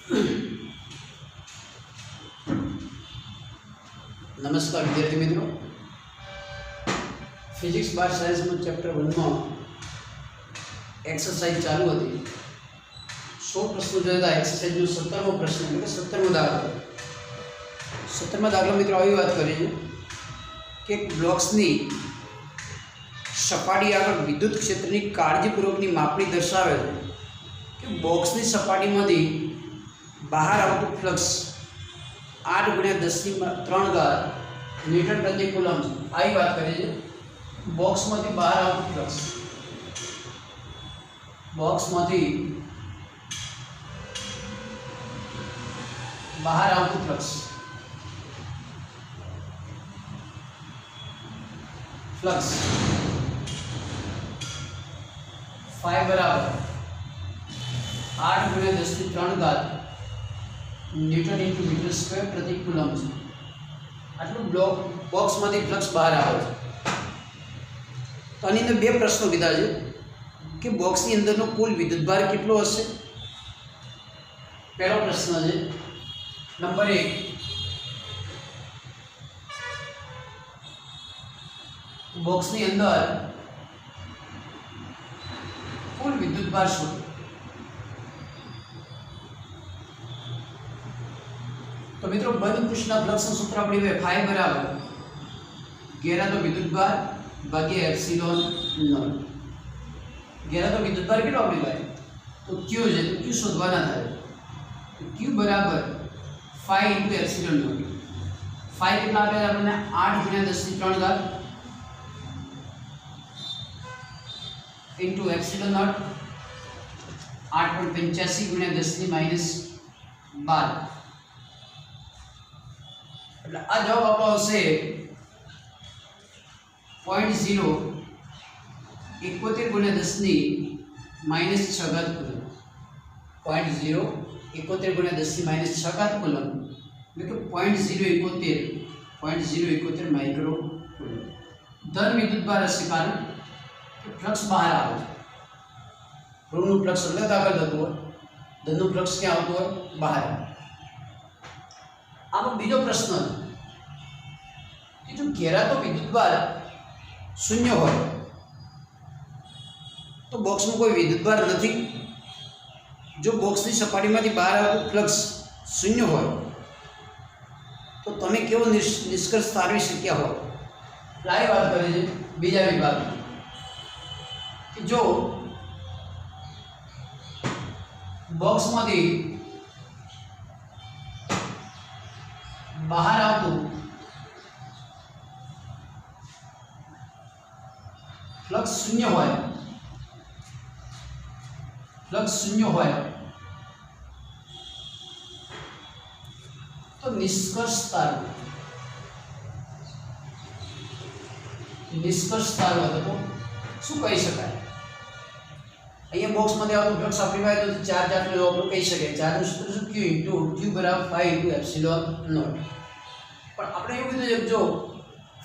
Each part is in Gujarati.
नमस्कार विद्यार्थी मित्रों, फिजिक्स बार साइंस में चैप्टर 1 में एक्सरसाइज चालू थी। 100 प्रश्नों जो था एक्सरसाइज में 17मो प्रश्न એટલે 17મો દાખલો 17મા દાખલા મિત્રો આવી વાત કરી છે કે બ્લોક્સની સપાટી આગળ વિદ્યુત ક્ષેત્રની કાળજીપૂર્વકની માપણી દર્શાવે છે કે બોક્સની સપાટીમાંથી બહાર આવતું ફ્લક્સ 8 × 10⁻³ ન્યૂટન પ્રતિ કુલમ આવી વાત કરી છે। બોક્સમાંથી બહાર આવતું ફ્લક્સ બોક્સમાંથી બહાર આવતું ફ્લક્સ phi બરાબર 8 × 10⁻³ ન્યૂટન × મીટર સ્ક્વેર પ્રતિ કુલમ છે। આટલું બોક્સમાંથી ફ્લક્સ બહાર આવે છે। તો આની અંદર બે પ્રશ્નો કીધા છે કે બોક્સની અંદરનો કુલ વિદ્યુતભાર કેટલો હશે। પહેલો પ્રશ્ન છે નંબર 1, બોક્સની અંદર કુલ વિદ્યુતભાર શું? तो मित्रों बंद पृष्ठना फ्लक्स सूत्र अपनी फाई बराबर घेरा तो विद्युतभार भाग्य एप्सिलॉन नॉट। घेरा तो विद्युतभार કેટલો આપણી ભાઈ તો q છે તો q શોધવાના થાય તો q બરાબર फाई * एप्सिलॉन नॉट। फाई કેટલા આપે આપણને 8 × 10⁻³ * एप्सिलॉन नॉट 8.85 × 10⁻12। એટલે આ જવાબ આપણો આવશે 0.071 × 10⁻⁻⁶ કુલમ। 0.071 × 10⁻⁶ કુલમ એટલે કે 0.071 માઇક્રો કુલમ। ધન વિદ્યુતભાર હશે કારણ કે ફ્લક્સ બહાર આવે છે। ઋણનું ફ્લક્સ અંદર દાખલ થતું હોય, ધનનું ફ્લક્સ ક્યાં આવતું હોય? બહાર। આનો બીજો પ્રશ્ન કે જો ઘેરાતો વિદ્યુતભાર શૂન્ય હોય તો બોક્સમાં કોઈ વિદ્યુતભાર નથી। જો બોક્સની સપાટીમાંથી બહાર આવતું ફ્લક્સ શૂન્ય હોય તો તમે કેવો નિષ્કર્ષ તારવી શક્યા હો? લાઈ વાત કરે છે બીજા વિભાગ કે જો બોક્સમાંથી બહાર આવતું फ्लक्स शून्य હોય તો નિષ્કર્ષ તારવો તો શું કહી શકાય? અહીંયા બોક્સમાંથી આવતું ફ્લક્સ આપણી પાસે તો ચાર્જ આટલો આપણે કહી શકીએ। ચાર્જનું સૂત્ર શું? q બરાબર phi * એપ્સિલોન નોટ। પણ આપણે એવું કીધું છે જો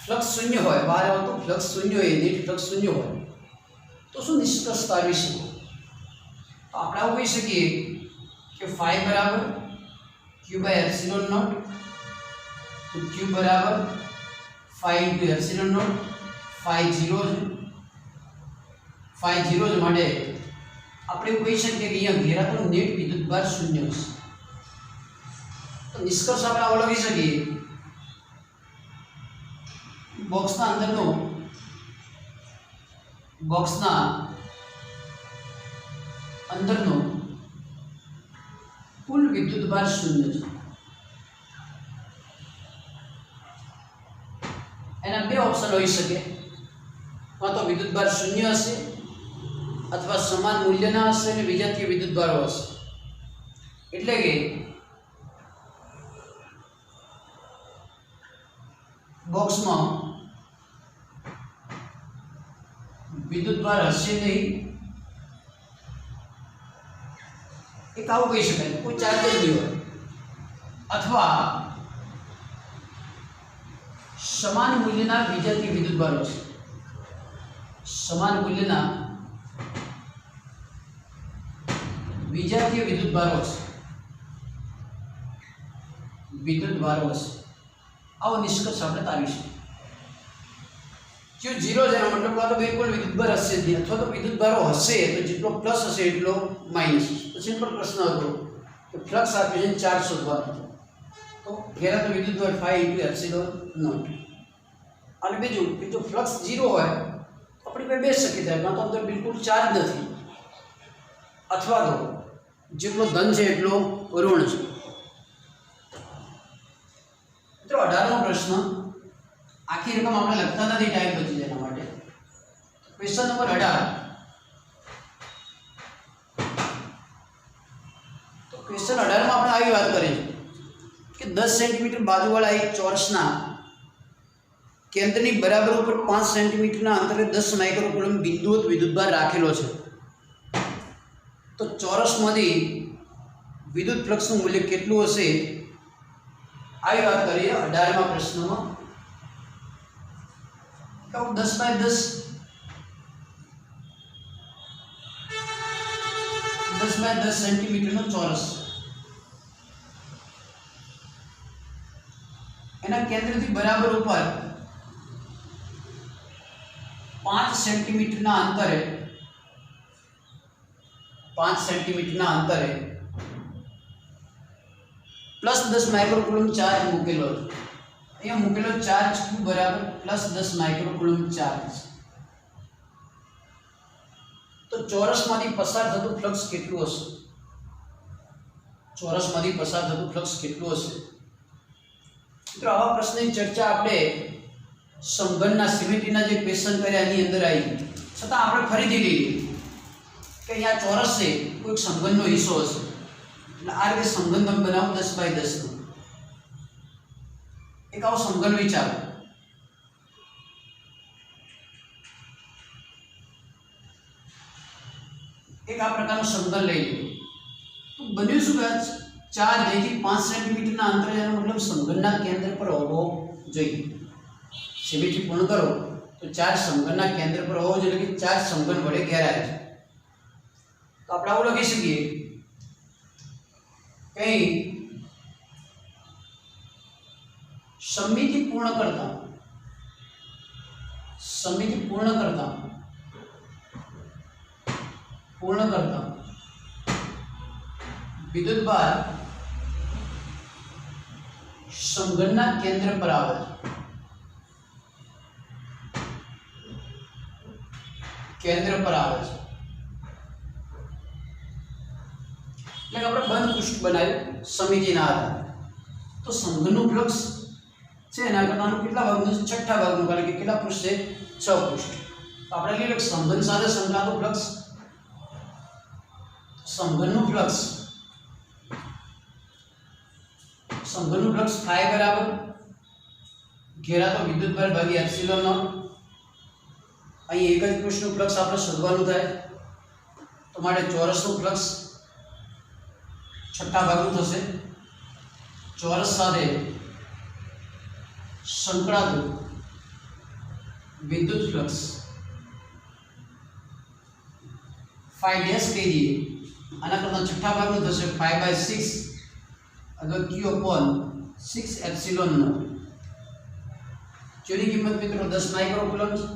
फ्लक्स शून्य હોય, બહાર આવતું ફ્લક્સ શૂન્ય હોય, નેટ ફ્લક્સ શૂન્ય હોય તો શું નિષ્કર્ષ તારવી શકો? તો આપણે આવું કહી શકીએ કે phi બરાબર q / એપ્સિલોન નોટ। તો q બરાબર phi * એપ્સિલોન નોટ। phi 0 છે માટે આપણે એવું કહી શકીએ કે અહીંયા ઘેરાતો નેટ વિદ્યુતભાર શૂન્ય હશે। તો નિષ્કર્ષ આપણે આવો લખી શકીએ બોક્સના અંદરનો કુલ વિદ્યુતભાર શૂન્ય છે। એના બે ઓપ્શન હોઈ શકે, કાં તો વિદ્યુતભાર શૂન્ય હશે અથવા સમાન મૂલ્યના હશે અને વિજાતીય વિદ્યુતભારો હશે। એટલે કે બોક્સમાં વિદ્યુતભાર હશે નહીં, એક આવું કહી શકાય કોઈ ચાર્જ જ નહીં હોય, અથવા સમાન મૂલ્યના વિજાતીય વિદ્યુતભારો હશે। સમાન મૂલ્યના વિજાતીય વિદ્યુતભારો છે। વિદ્યુતભારો હશે. આવો નિષ્કર્ષ આપણે તારીશું. જો 0 છે એનો મતલબ કાં તો બિલકુલ વિદ્યુતભાર હશે જ નહીં, અથવા તો વિદ્યુતભારો હશે તો જેટલો પ્લસ હશે એટલો માઇનસ. તો સિમ્પલ પ્રશ્ન હતો કે ફ્લક્સ આપ્યું છે 4 શોધવાનો, તો ઘેરા તો વિદ્યુતભાર 5 × એપ્સિલોન નોટ. અને બીજું કે જો ફ્લક્સ 0 હોય આપણી પાસે બે શક્યતા, કાં તો અંદર બિલકુલ ચાર્જ નથી, અથવા તો જેટલો ધન છે એટલો ઋણ છે. મિત્રો 18મો પ્રશ્ન, આખી રકમ આપણે લખતા નથી, ટાઈમ બચી જાય એના માટે. Question number 18. તો ક્વેશ્ચન 18 માં આપણે આવી વાત કરી કે 10 સેન્ટીમીટર બાજુવાળા એક ચોરસના કેન્દ્રની બરાબર ઉપર 5 સેન્ટીમીટરના અંતરે 10 માઇક્રોકુલમ બિંદુવત વિદ્યુતભાર રાખેલો છે. તો ચોરસમાંથી વિદ્યુત ફ્લક્સનું મૂલ્ય કેટલું હશે આવી વાત કરીએ 18મા પ્રશ્નમાં. 10 બાય 10 સેન્ટીમીટરનો ચોરસ, એના કેન્દ્રથી બરાબર ઉપર 5 સેન્ટીમીટરના અંતરે +10 માઇક્રોકુલમ ચાર્જ મૂકેલો છે. અહીંયા મૂકેલો ચાર્જ Q બરાબર +10 માઇક્રોકુલમ ચાર્જ. તો ચોરસમાંથી પસાર થતું ફ્લક્સ કેટલું હશે? મિત્રો આવા પ્રશ્નની ચર્ચા આપણે સમઘનના સિમેટ્રીના જે ક્વેશ્ચન કર્યા એની અંદર આવી, છતાં આપણે ફરીથી લઈએ કે અહીંયા ચોરસ છે, કોઈક સમઘનનો હિસ્સો હશે, એટલે આ રીતે સમઘન તમે બનાવો 10 બાય 10 નો. એક આવો સમઘન વિચારો. એક આ પ્રકારનું સમઘન લઈ લો. તો બન્યું શું કે ચાર્જ અહીંથી 5 સેન્ટીમીટરના અંતરે, એનો મતલબ સમઘનના કેન્દ્ર પર હોવો જોઈએ. સિમેટ્રી પૂર્ણ કરો તો ચાર્જ સમઘનના કેન્દ્ર પર હોવો જોઈએ, કે ચાર્જ સમઘન વડે ઘેરાય છે. તો આપણે આવું લખી શકીએ કે સમમિતિ પૂર્ણ કરતા વિદ્યુતભાર સમઘનના કેન્દ્ર પર આવે છે. એટલે આપણે બંધ પૃષ્ઠ બનાવ્યું સમિતિના આધારે. તો સમઘનનું ફ્લક્સ છે એના કરતાનું કેટલા ભાગનું છે? 6ઠ્ઠા ભાગનું, કારણ કે કેટલા પૃષ્ઠ છે? 6 પૃષ્ઠ. તો આપણે લઈએ કે સમઘન સાથે સંકળાયેલું ફ્લક્સ, સમઘનનું ફ્લક્સ phi બરાબર ઘેરા તો વિદ્યુતભાર ભાગ્યા એપ્સિલોન નોટ. અહીં એક જ પૃષ્ઠનું ફ્લક્સ આપણે શોધવાનું થાય, તો માટે ચોરસનું ફ્લક્સ 6ઠ્ઠા ભાગનું થશે. ચોરસ સાથે સંકળાતું વિદ્યુત ફ્લક્સ phi ડેશ કહી દઈએ, આના કરતાં 6ઠ્ઠા ભાગનું થશે 5/6 અથવા Q/6 એપ્સિલોન નોટ. જેની કિંમત મિત્રો 10 માઇક્રોકુલમ છે.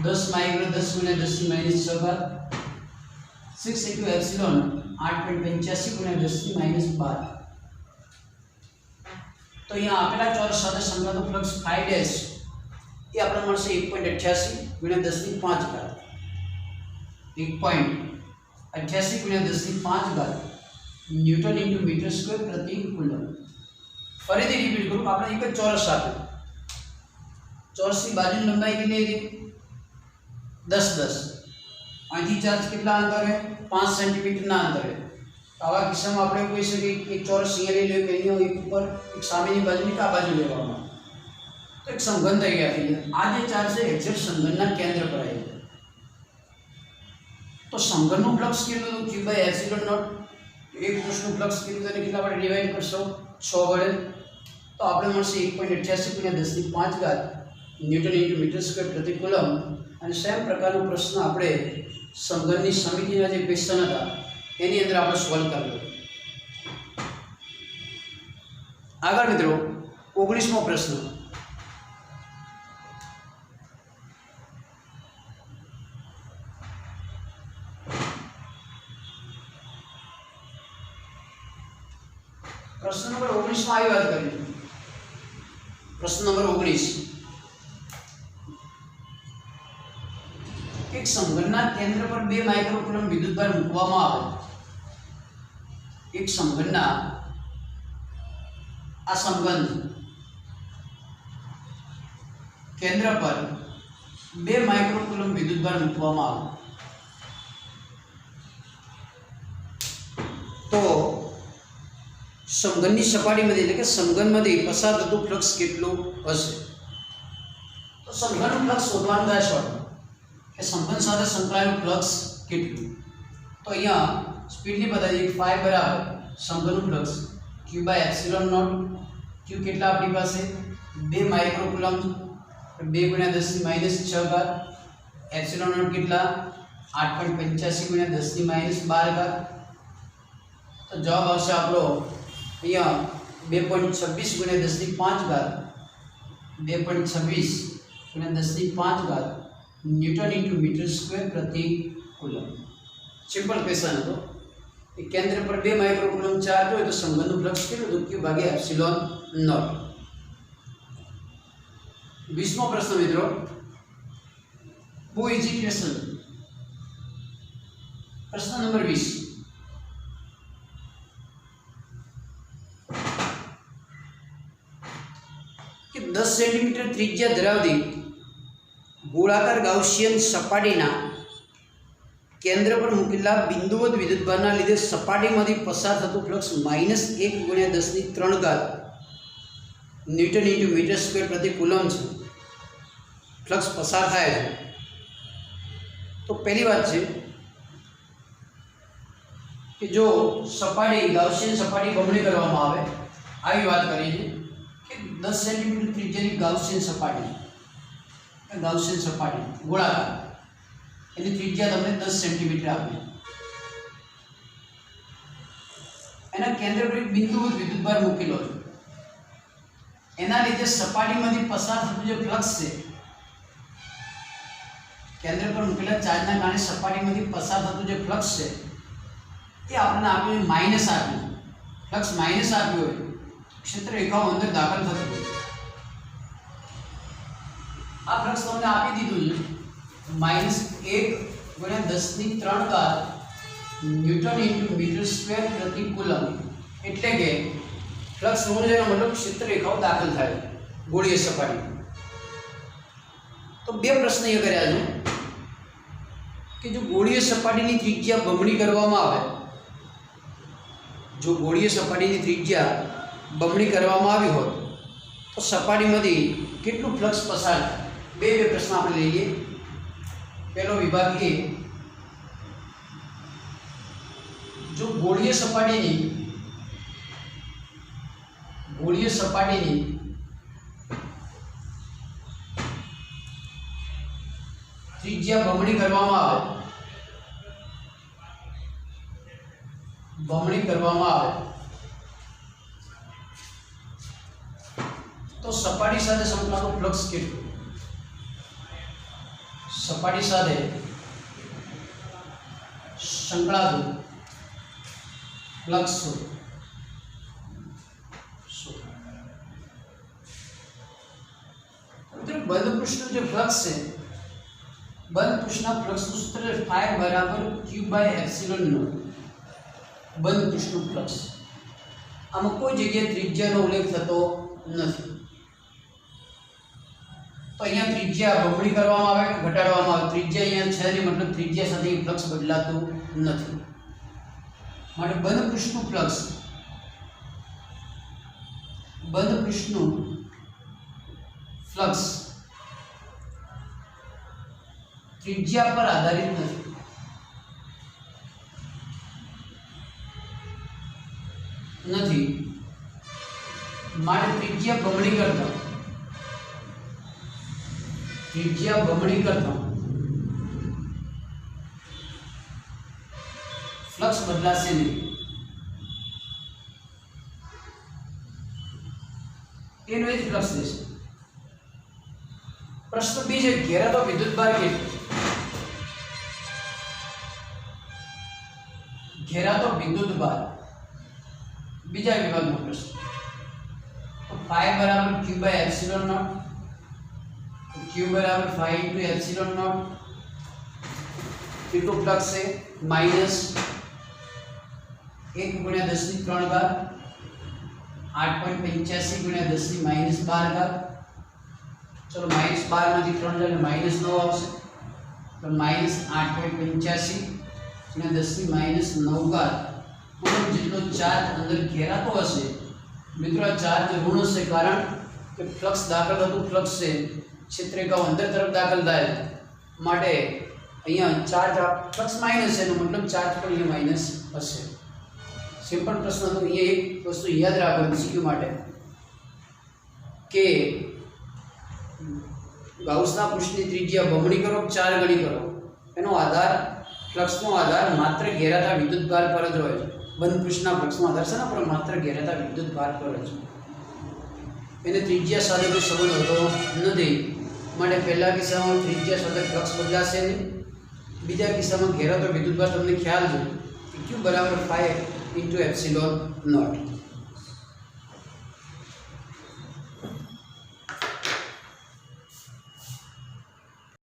10 માઇક્રો 10 × 10⁻6 બાર, 6 × એપ્સિલોન 8.85 × 10⁻12. તો અહીંયા આપેલા ચોરસ સાથે સંકળાયેલું ફ્લક્સ phi ડેશ એ આપણે મળશે 1.88 × 10⁵ બાર, 1.88 × 10⁵ બાર ન્યૂટન × મીટર સ્ક્વેર પ્રતિ કુલમ. ફરીથી રિપીટ કરું, આપણે એક જ ચોરસ આપ્યું, ચોરસની બાજુની લંબાઈ કેટલી હતી? 10 અહીંથી ચાર્જ કેટલા અંતરે? 5 સેન્ટીમીટરના અંતરે. આવા કિસ્સામાં આપણે કહી શકીએ કે એક ચોરસ અહીંયા લઈ લો, કે એની એક ઉપર એક સામેની બાજુની આ બાજુ લેવામાં, તો એક સમઘન થઈ ગયા છે. આ જે ચાર્જ છે એક્ઝેક્ટ સમઘનના કેન્દ્ર પર આવી જાય. તો સમઘનનું ફ્લક્સ કેટલું? Q/એપ્સિલોન નોટ. એક પૃષ્ઠનું ફ્લક્સ કેટલું, તેને કેટલા વડે ડિવાઈડ કરશો? 6 વડે. તો આપણે મળશે 1.88 × 10⁵ ન્યૂટન × મીટર સ્ક્વેર પ્રતિ કુલમ. અને સેમ પ્રકારનો પ્રશ્ન આપણે સમઘનની સમિતિના જે ક્વેશ્ચન હતા એની અંદર આપણે સોલ્વ કર્યો. આગળ મિત્રો 19મો પ્રશ્ન, પ્રશ્ન નંબર 19 માં આવી વાત કરીએ. પ્રશ્ન નંબર 19, એક સમઘનના કેન્દ્ર પર 2 માઇક્રોકુલમ વિદ્યુતભાર મૂકવામાં આવે. એક સમઘનના આ સમઘન કેન્દ્ર પર 2 માઇક્રોકુલમ વિદ્યુતભાર મૂકવામાં આવે તો સમઘનની સપાટીમાંથી એટલે કે સમઘનમાંથી પસાર થતું ફ્લક્સ કેટલું હશે? તો સમઘનનું ફ્લક્સ શોધવાનું રહેશે કે સમઘન સાથે સંકળાયેલું ફ્લક્સ કેટલું. તો અહીંયા સ્પીડની પદ્ધતિ phi બરાબર સમઘનનું ફ્લક્સ q/ε0. q કેટલા આપણી પાસે 2 માઇક્રોકુલમ, 2 × 10⁻⁶. ε0 કેટલા 8.85 × 10⁻12. તો જવાબ આવશે આપણો અહીંયા 2.26 × 10⁵. 2.26 × 10⁵ ન્યૂટન મીટર સ્ક્વેર પ્રતિ કુલમ. સિમ્પલ ક્વેશ્ચન હતો. એ કેન્દ્ર પર 2 માઇક્રોકુલમ ચાર્જ હોય તો સમઘનનું ફ્લક્સ કેટલું? તો q/ε0. 20મો પ્રશ્ન મિત્રો, બહુ ઈઝી ક્વેશ્ચન. પ્રશ્ન નંબર 20, કે 10 સેન્ટીમીટર ત્રિજ્યા ધરાવતી ગોળાકાર ગાઉસિયન સપાટીના કેન્દ્ર પર મૂકેલા બિંદુવત વિદ્યુતભારના લીધે સપાટીમાંથી પસાર થતું ફ્લક્સ -1 × 10⁻³ ન્યૂટન મીટર સ્ક્વેર પ્રતિ કુલમ છે. ફ્લક્સ પસાર થાય છે. તો પહેલી વાત છે કે જો સપાટી ગાઉસિયન સપાટી બમણી કરવામાં આવે, આવી વાત કરી છે કે 10 સેન્ટીમીટર ત્રિજ્યાની ગાઉસિયન સપાટી ગોળાકાર, એની ત્રિજ્યા તમને 10 સેન્ટીમીટર આપી. એના કેન્દ્ર પર એક બિંદુવત વિદ્યુતભાર મૂકેલો છે. એના લીધે સપાટીમાંથી પસાર થતું જે ફ્લક્સ છે, કેન્દ્ર પર મૂકેલા ચાર્જના કારણે સપાટીમાંથી પસાર થતું જે ફ્લક્સ છે તે આપણને આપ્યું માઇનસ આપ્યું. ફ્લક્સ માઇનસ આપ્યું હોય, ક્ષેત્ર રેખાઓ અંદર દાખલ થતું હોય. આ ફ્લક્સ તમને આપી દીધું છે -1 × 10⁻³ ન્યૂટન મીટર સ્ક્વેર પ્રતિ કુલમ. એટલે કે ફ્લક્સ ઋણ જેનો મતલબ ક્ષેત્ર રેખાઓ દાખલ થાય ગોળીય સપાટી. તો 2 પ્રશ્ન એ કર્યા છે કે જો ગોળીય સપાટીની ત્રિજ્યા બમણી કરવામાં આવે, જો ગોળીય સપાટીની ત્રિજ્યા બમણી કરવામાં આવી હોત તો સપાટીમાંથી કેટલું ફ્લક્સ પસાર થાય? બે પ્રશ્ન આપણે લઈએ. પહેલો વિભાગ એ, જો ગોળીય સપાટીની ત્રિજ્યા બમણી કરવામાં આવે તો સપાટી સાથે સંકળાયેલું ફ્લક્સ કેટલું? સપાટી સાથે સંકળાયેલું ફ્લક્સ બંધ પૃષ્ઠનું જે ફ્લક્સ છે, બંધ પૃષ્ઠના ફ્લક્સનું સૂત્ર phi બરાબર q/ε0. બંધ પૃષ્ઠનું ફ્લક્સ. આમાં કોઈ જગ્યાએ ત્રિજ્યાનો ઉલ્લેખ થતો નથી. તો અહીંયા ત્રિજ્યા બમણી કરવામાં આવે કે ઘટાડવામાં આવે, ત્રિજ્યા અહીંયા છે નહીં, મતલબ ત્રિજ્યા સાથે ફ્લક્સ બદલાતું નથી. માટે બંધ પૃષ્ઠનું ફ્લક્સ ત્રિજ્યા પર આધારિત નથી. માટે ત્રિજ્યા બમણી કરતા ફ્લક્સ બદલાશે નહીં. એનો એ જ ફ્લક્સ દેશે. પ્રશ્ન બી છે ઘેરાતો વિદ્યુતભાર કેટલો? ઘેરાતો વિદ્યુતભાર બીજા વિભાગનો પ્રશ્ન. તો phi બરાબર q બાય એપ્સિલોન નોટ. તો q બરાબર phi into epsilon naught into flux છે માઈનસ 1 ગુણ્યા 10 ની 3 ઘાત 8.85 ગુણ્યા 10 ની માઈનસ 12 ઘાત. ચલો માઈનસ 12 માંથી 3 જાય માઈનસ 9 આવશે. તો માઈનસ 8.85 ગુણ્યા 10 ની માઈનસ 9 ઘાત કુલ જેટલો ચાર્જ અંદર ઘેરાતો હશે મિત્રો આ ચાર્જ ઋણ હશે કારણ કે ફ્લક્સ દાખલ હતું ફ્લક્સ છે ક્ષેત્રેખાઓ અંદર તરફ દાખલ થાય માટે અહીંયા ચાર્જ ફ્લક્સ માઈનસ છે એનો મતલબ ચાર્જ પણ અહીંયા માઈનસ હશે. સિમ્પલ પ્રશ્ન હતો. અહીંયા એક વસ્તુ યાદ રાખવાની MCQ માટે કે ગાઉસના પૃષ્ઠની ત્રિજ્યા બમણી કરો 4 ગણી કરો એનો આધાર ફ્લક્સનો આધાર માત્ર ઘેરાતા વિદ્યુતભાર પર જ હોય છે. બંધ પૃષ્ઠના ફ્લક્સનો આધાર છે ને પણ માત્ર ઘેરાતા વિદ્યુતભાર પર જ. એને ત્રિજ્યા સાથે કોઈ સંબંધ હોતો નથી માટે પહેલા કિસ્સામાં ત્રિજ્યા સાથે ફ્લક્સ બદલાશે નહીં. બીજા કિસ્સામાં ઘેરાતો વિદ્યુતભાર તમને ખ્યાલ છે કે q બરાબર phi ઇન્ટુ એપ્સિલોન નોટ.